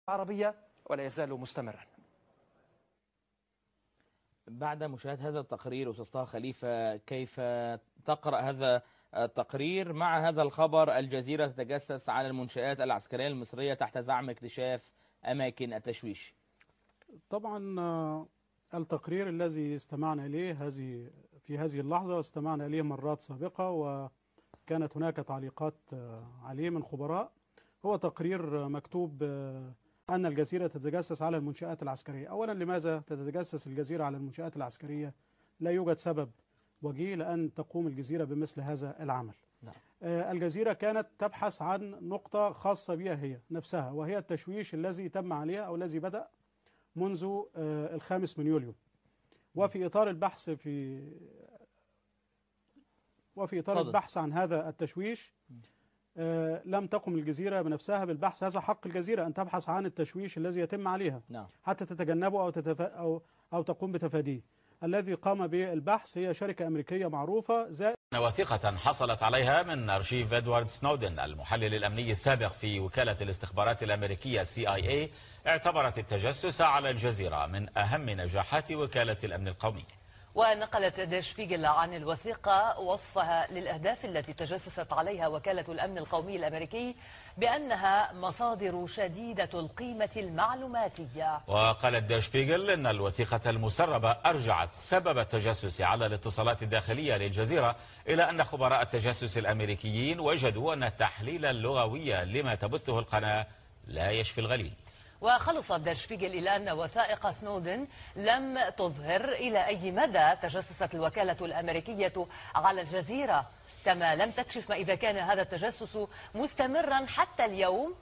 العربية ولا يزال مستمرا. بعد مشاهدة هذا التقرير أستاذ طه خليفة، كيف تقرأ هذا التقرير مع هذا الخبر؟ الجزيرة تتجسس على المنشآت العسكرية المصرية تحت زعم اكتشاف أماكن التشويش. طبعا التقرير الذي استمعنا إليه في هذه اللحظة واستمعنا إليه مرات سابقة وكانت هناك تعليقات عليه من خبراء، هو تقرير مكتوب أن الجزيرة تتجسس على المنشآت العسكرية. أولا، لماذا تتجسس الجزيرة على المنشآت العسكرية؟ لا يوجد سبب وجيه لأن تقوم الجزيرة بمثل هذا العمل. الجزيرة كانت تبحث عن نقطة خاصة بها هي نفسها، وهي التشويش الذي تم عليها أو الذي بدأ منذ 5 من يوليو. وفي إطار البحث البحث عن هذا التشويش لم تقم الجزيرة بنفسها بالبحث. هذا حق الجزيرة أن تبحث عن التشويش الذي يتم عليها حتى تتجنبه أو تقوم بتفاديه. الذي قام بالبحث هي شركة أمريكية معروفة. وثيقة حصلت عليها من أرشيف إدوارد سنودن المحلل الأمني السابق في وكالة الاستخبارات الأمريكية CIA اعتبرت التجسس على الجزيرة من أهم نجاحات وكالة الأمن القومي. ونقلت دير شبيغل عن الوثيقة وصفها للأهداف التي تجسست عليها وكالة الأمن القومي الأمريكي بأنها مصادر شديدة القيمة المعلوماتية. وقالت دير شبيغل إن الوثيقة المسربة أرجعت سبب التجسس على الاتصالات الداخلية للجزيرة إلى أن خبراء التجسس الأمريكيين وجدوا أن التحليل اللغوي لما تبثه القناة لا يشفي الغليل. وخلصت دير شبيغل إلى أن وثائق سنودن لم تظهر إلى أي مدى تجسست الوكالة الأمريكية على الجزيرة، كما لم تكشف ما إذا كان هذا التجسس مستمرا حتى اليوم